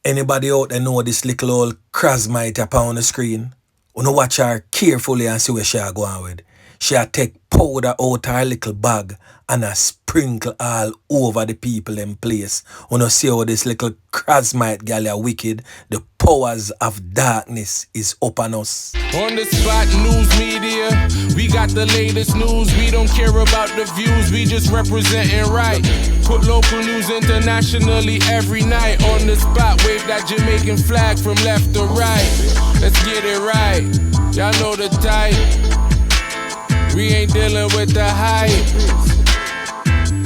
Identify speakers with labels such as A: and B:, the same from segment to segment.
A: Anybody out there know this little old Krasmite up on the screen? Wanna watch her carefully and see where she a going with. She a take powder out her little bag and a sprinkle all over the people in place. Wanna see how this little Krasmite gal are wicked. The powers of darkness is upon us.
B: On the spot news media, we got the latest news. We don't care about the views, we just representing right. Put local news internationally every night. On the spot, wave that Jamaican flag from left to right. Let's get it right, y'all know the type. We ain't dealing with the hype.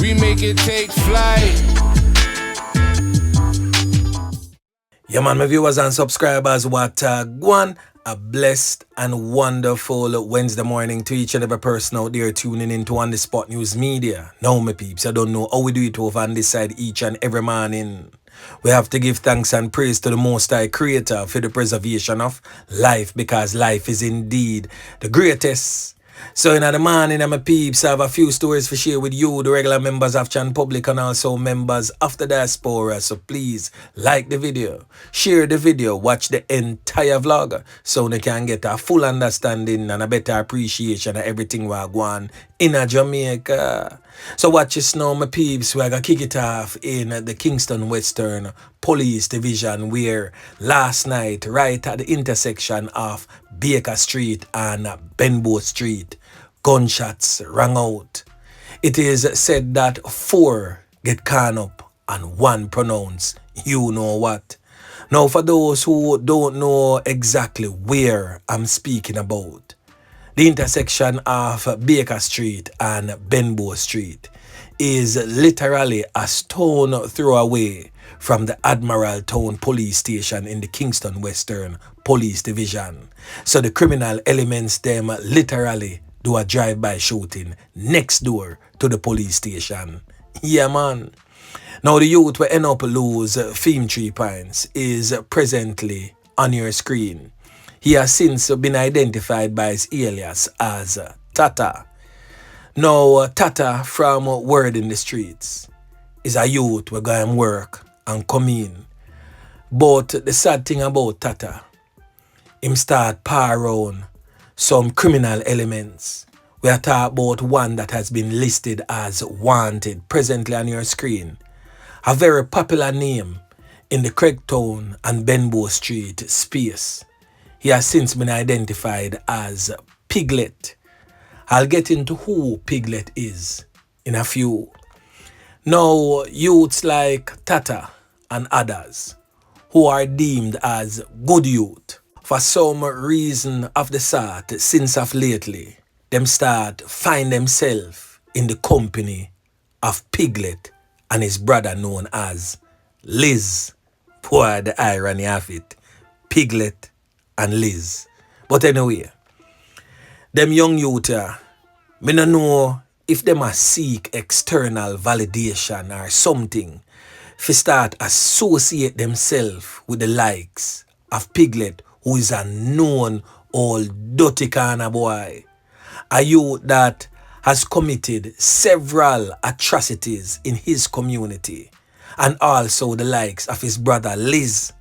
B: We make it take flight.
A: Yeah man, my viewers and subscribers, what one a blessed and wonderful Wednesday morning to each and every person out there tuning into On The Spot News Media. Now my peeps, I don't know how we do it over on this side each and every morning. We have to give thanks and praise to the Most High Creator for the preservation of life, because life is indeed the greatest. So in the morning, my peeps, I have a few stories to share with you, the regular members of Chan Public and also members of the diaspora. So please like the video, share the video, watch the entire vlog so they can get a full understanding and a better appreciation of everything we're going in Jamaica. So watch this now, my peeps. We're going to kick it off in the Kingston Western Police Division, where last night, right at the intersection of Baker Street and Benbow Street, gunshots rang out. It is said that 4 get caught up and 1 pronounced you know what. Now for those who don't know exactly where I'm speaking about, the intersection of Baker Street and Benbow Street is literally a stone throw away from the Admiral Town Police Station in the Kingston Western Police Division. So the criminal elements them literally do a drive-by shooting next door to the police station. Yeah man. Now the youth will end up lose Theme 3 Pines is presently on your screen. He has since been identified by his alias as Tata. Now Tata from Word in the Streets is a youth who go and work and come in. But the sad thing about Tata, him start par around some criminal elements. We are talking about one that has been listed as wanted presently on your screen. A very popular name in the Craigtown and Benbow Street space. He has since been identified as Piglet. I'll get into who Piglet is in a few. Now, youths like Tata and others who are deemed as good youth, for some reason of the sort, since of lately, them start find themselves in the company of Piglet and his brother known as Liz. Boy, the irony of it. Piglet and Liz. But anyway, them young youth here, me no know if them a seek external validation or something to start associate themselves with the likes of Piglet, who is a known old dirty kind of boy. A youth that has committed several atrocities in his community, and also the likes of his brother Liz.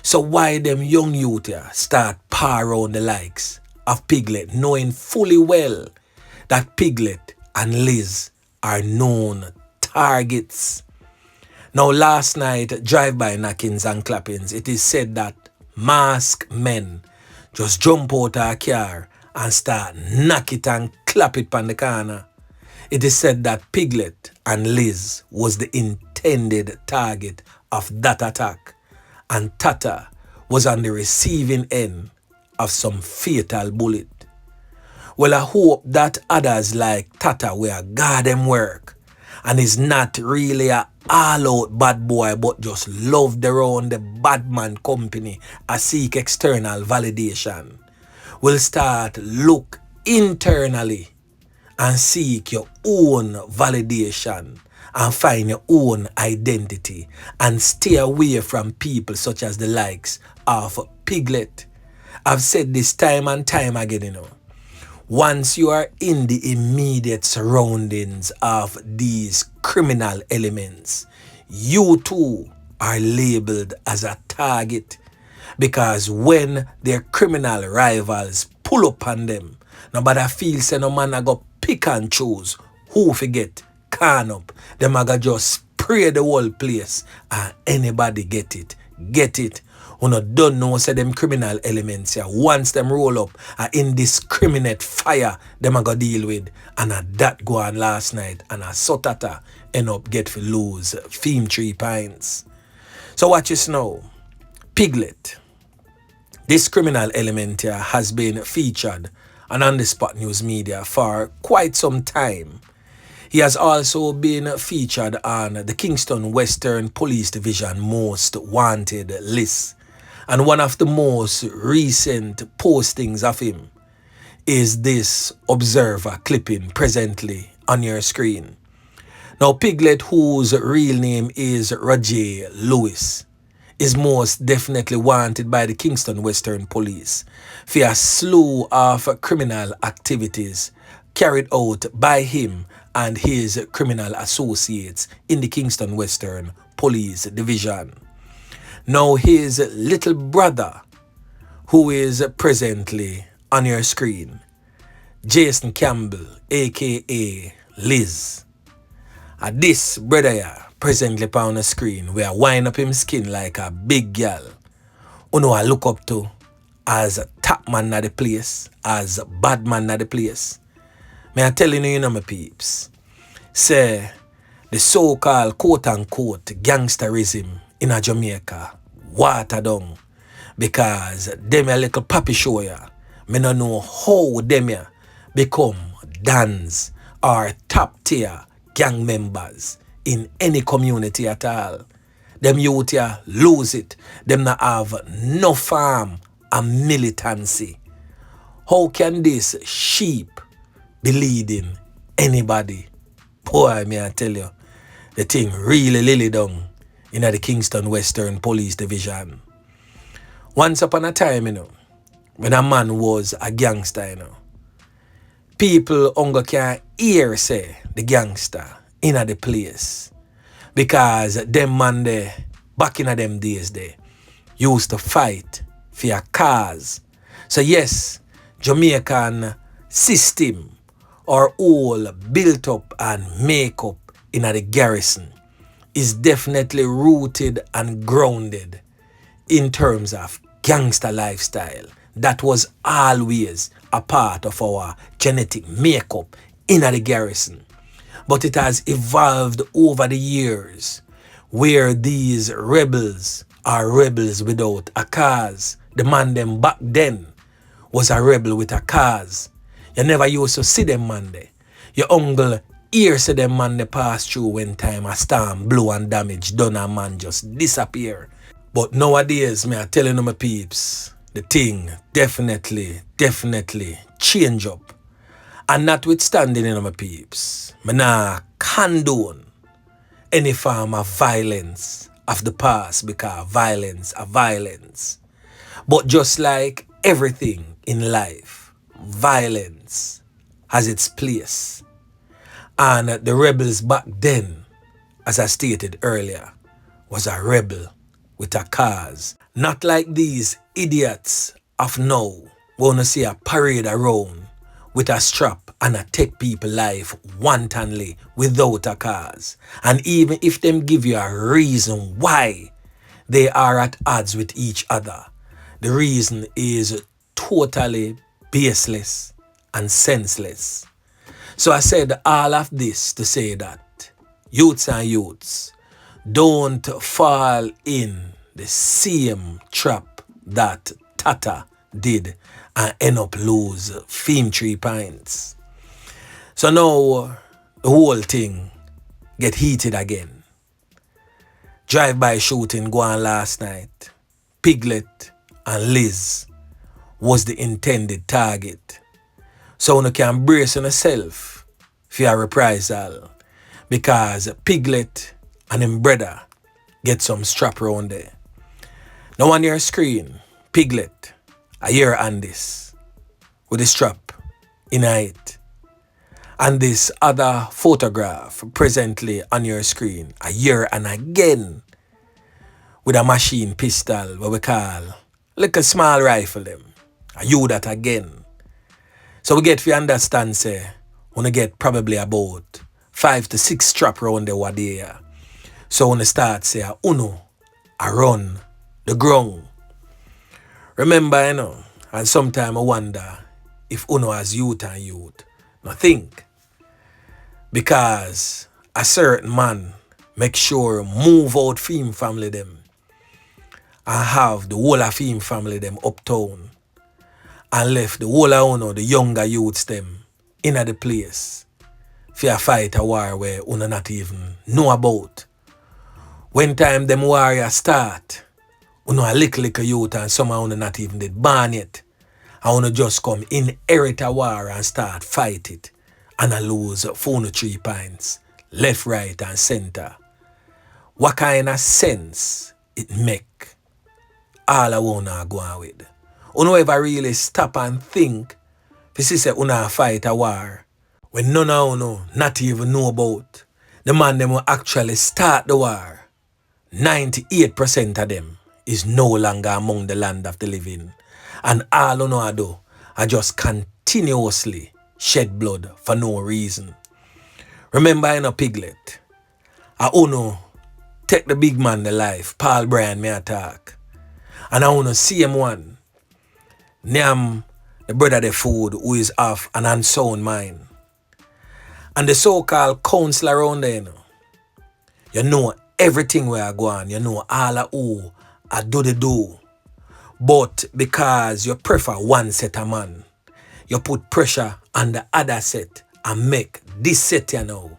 A: So why them young youth here start par around the likes of Piglet, knowing fully well that Piglet and Liz are known targets. Now last night, drive-by knockings and clappings, it is said that masked men just jump out of a car and start knock it and clap it on the corner. It is said that Piglet and Liz was the intended target of that attack, and Tata was on the receiving end of some fatal bullet. Well, I hope that others like Tata will guard them work and is not really a all-out bad boy but just loved around the bad man company and seek external validation. Will start look internally and seek your own validation and find your own identity and stay away from people such as the likes of Piglet. I've said this time and time again, you know. Once you are in the immediate surroundings of these criminal elements, you too are labeled as a target because when their criminal rivals pull up on them, nobody feels say no man a go pick and choose who forget can up. Them a go just spray the whole place and anybody get it. Get it. Uno don't know say them criminal elements here. Once them roll up, a indiscriminate fire them a go deal with. And a that go on last night and a Tata end up get for lose Theme 3 pints. So watch this now. Piglet. This criminal element here has been featured on the spot news media for quite some time. He has also been featured on the Kingston Western Police Division Most Wanted list. And one of the most recent postings of him is this Observer clipping presently on your screen. Now, Piglet, whose real name is Roger Lewis, is most definitely wanted by the Kingston Western Police for a slew of criminal activities carried out by him and his criminal associates in the Kingston Western Police Division. Now, his little brother, who is presently on your screen, Jason Campbell, aka Liz. This brother here, presently on the screen, we are wind up him skin like a big gal. Uno I look up to as a top man at the place, as a bad man at the place. Me I telling you, my peeps, say the so-called quote-unquote gangsterism in a Jamaica water down because them a little papi show ya. Me no know how them ya become dans or top tier gang members in any community at all. Them youth ya lose it. Them not have no farm and militancy. How can this sheep be leading anybody? Boy, me I tell you, the thing really lily down in the Kingston Western Police Division. Once upon a time, when a man was a gangster, people only can hear say the gangster in the place. Because them man there, back in them days there, used to fight for a cause. So yes, Jamaican system are all built up and make up in the garrison is definitely rooted and grounded in terms of gangster lifestyle. That was always a part of our genetic makeup in the garrison. But it has evolved over the years where these rebels are rebels without a cause. The man them back then was a rebel with a cause. You never used to see them man there. Your uncle hear say them man they pass through when time a storm blow and damage done a man just disappear. But nowadays, me I telling you my peeps, the thing definitely change up. And notwithstanding my peeps, me nah condone any form of violence of the past because violence are violence. But just like everything in life, violence has its place. And the rebels back then, as I stated earlier, was a rebel with a cause. Not like these idiots of now wanna see a parade around with a strap and a take people life wantonly without a cause. And even if them give you a reason why they are at odds with each other, the reason is totally baseless and senseless. So I said all of this to say that youths and youths don't fall in the same trap that Tata did and end up lose Theme 3 pints. So now the whole thing get heated again. Drive-by shooting go on last night. Piglet and Liz was the intended target. So you can brace yourself for a reprisal because Piglet and him brother get some strap around there. Now on your screen, Piglet, a year on this, with the strap in it. And this other photograph presently on your screen, a year and again, with a machine pistol, what we call, like a small rifle them. I you that again. So we get to understand, say, when we get probably about 5 to 6 strap around the wadea. So when we start, say, uno, I run the ground. Remember, you know, and sometimes I wonder if uno has youth and youth. Now think. Because a certain man make sure move out Fim family them and have the whole of Fim family them uptown and left the whole of uno, the younger youths them in the place for a fight a war where uno not even know about. When time them warriors start, uno a little youth and some of uno not even did born yet. And uno just come inherit a war and start fight it. And I lose 3 points, left, right, and center. What kind of sense it make all I wanna go on with? Uno ever really stop and think, if you say uno fight a war, when none of uno not even know about, the man them will actually start the war, 98% of them is no longer among the land of the living. And all uno do are just continuously shed blood for no reason. Remember in a Piglet, I uno take the big man the life, Paul Bryan me attack. And I uno see him one. Name the brother the food who is off an unsound mind. And the so-called council around there, you know everything where I go on, you know all of who I do the do. But because you prefer one set of man, you put pressure on the other set and make this set, you know,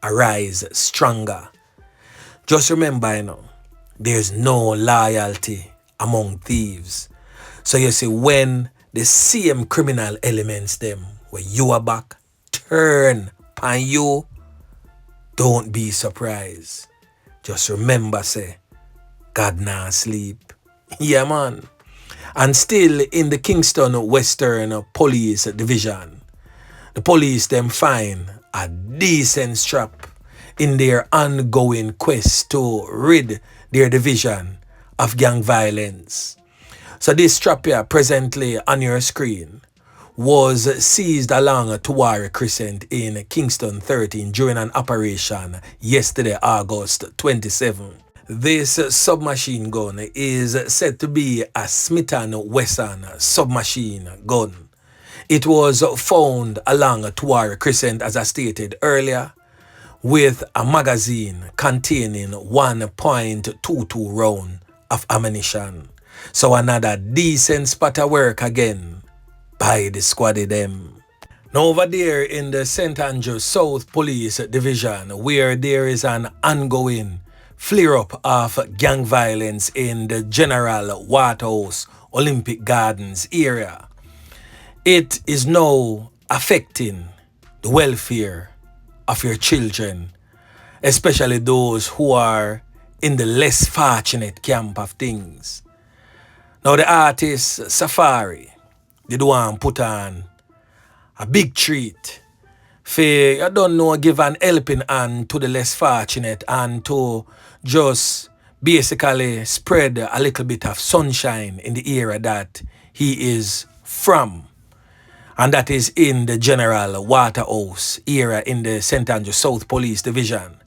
A: arise stronger. Just remember, you know, there's no loyalty among thieves. So you see, when the same criminal elements them, where you are back, turn upon you, don't be surprised. Just remember, say, God not sleep. Yeah, man. And still in the Kingston Western Police Division, the police them find a decent strap in their ongoing quest to rid their division of gang violence. So this strap here presently on your screen was seized along Tuwari Crescent in Kingston 13 during an operation yesterday, August 27. This submachine gun is said to be a Smith & Wesson submachine gun. It was found along Tuwari Crescent, as I stated earlier, with a magazine containing 1.22 round of ammunition. So another decent spot of work again by the squaddy them. Now over there in the St. Andrews South Police Division, where there is an ongoing flare-up of gang violence in the General Waterhouse Olympic Gardens area, it is now affecting the welfare of your children, especially those who are in the less fortunate camp of things. Now the artist Safari, they do want put on a big treat for, I don't know, give an helping hand to the less fortunate and to just basically spread a little bit of sunshine in the area that he is from. And that is in the General Waterhouse area in the St. Andrews South Police Division.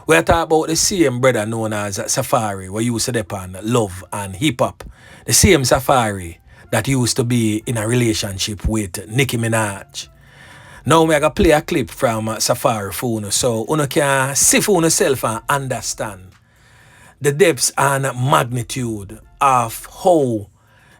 A: We are talking about the same brother known as Safari, where used to depend love and hip-hop. The same Safari that used to be in a relationship with Nicki Minaj. Now we are going to play a clip from Safari phone so you can see for yourself and understand the depths and magnitude of how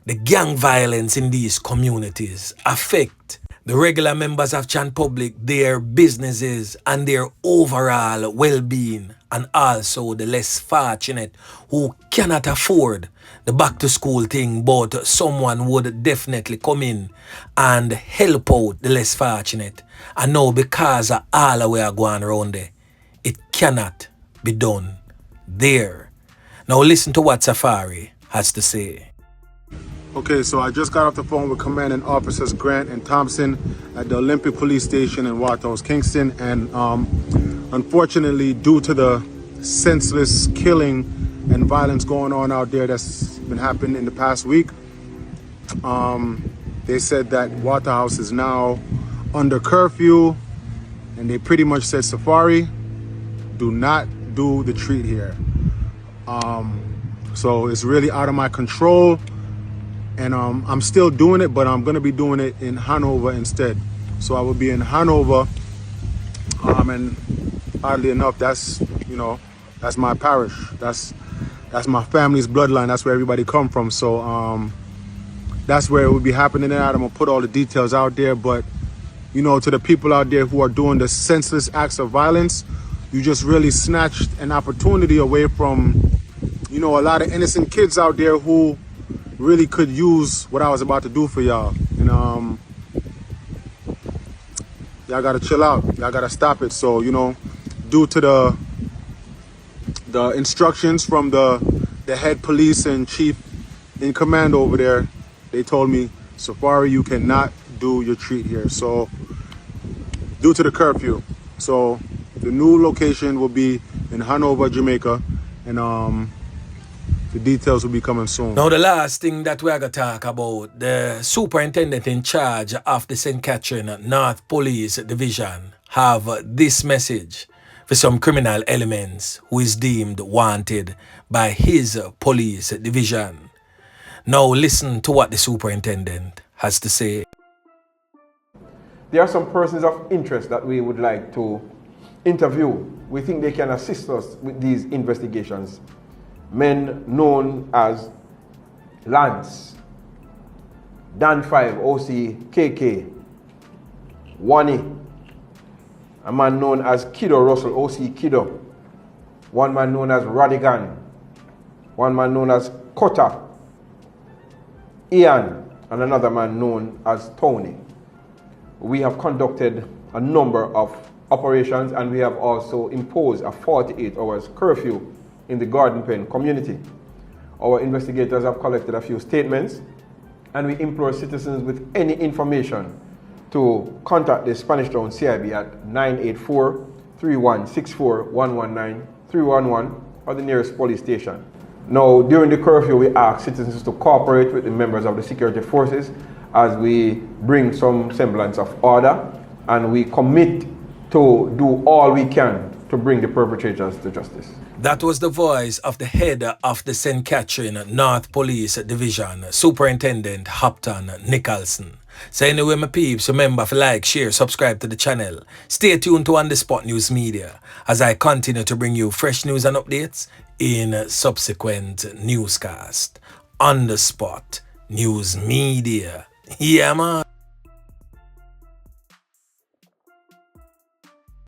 A: the gang violence in these communities affect the regular members of Chan Public, their businesses and their overall well-being, and also the less fortunate who cannot afford the back-to-school thing, but someone would definitely come in and help out the less fortunate. And now because of all the way are going around there, it cannot be done there. Now listen to what Safari has to say.
C: Okay, so I just got off the phone with Commanding Officers Grant and Thompson at the Olympic Police Station in Waterhouse, Kingston, and unfortunately, due to the senseless killing and violence going on out there that's been happening in the past week. They said that Waterhouse is now under curfew, and they pretty much said, Safari, do not do the treat here. So it's really out of my control, and I'm still doing it, but I'm gonna be doing it in Hanover instead. So I will be in Hanover, and oddly enough, that's, you know, that's my parish. That's my family's bloodline. That's where everybody come from. So that's where it will be happening. And I'm gonna put all the details out there. But you know, to the people out there who are doing the senseless acts of violence, you just really snatched an opportunity away from, you know, a lot of innocent kids out there who really could use what I was about to do for y'all. And y'all gotta chill out. Y'all gotta stop it. So, you know, due to the instructions from the head police and chief in command over there, they told me, Safari, you cannot do your treat here. So due to the curfew. So the new location will be in Hanover, Jamaica, and the details will be coming soon.
A: Now the last thing that we're going to talk about, the superintendent in charge of the St. Catherine North Police Division have this message for some criminal elements who is deemed wanted by his police division. Now listen to what the superintendent has to say.
D: There are some persons of interest that we would like to interview. We think they can assist us with these investigations. Men known as Lance, Dan 5, OC KK, Wani, a man known as Kiddo Russell, OC Kiddo, one man known as Radigan, one man known as Kota, Ian, and another man known as Tony. We have conducted a number of operations, and we have also imposed a 48 hours curfew in the Garden Pen community. Our investigators have collected a few statements, and we implore citizens with any information to contact the Spanish Town CIB at 984-3164-119-311 or the nearest police station. Now, during the curfew, we ask citizens to cooperate with the members of the security forces as we bring some semblance of order, and we commit to do all we can to bring the perpetrators to justice.
A: That was the voice of the head of the St. Catherine North Police Division, Superintendent Hopton Nicholson. So anyway, my peeps, remember to like, share, subscribe to the channel. Stay tuned to On The Spot News Media as I continue to bring you fresh news and updates in subsequent newscast. On The Spot News Media. Yeah, man.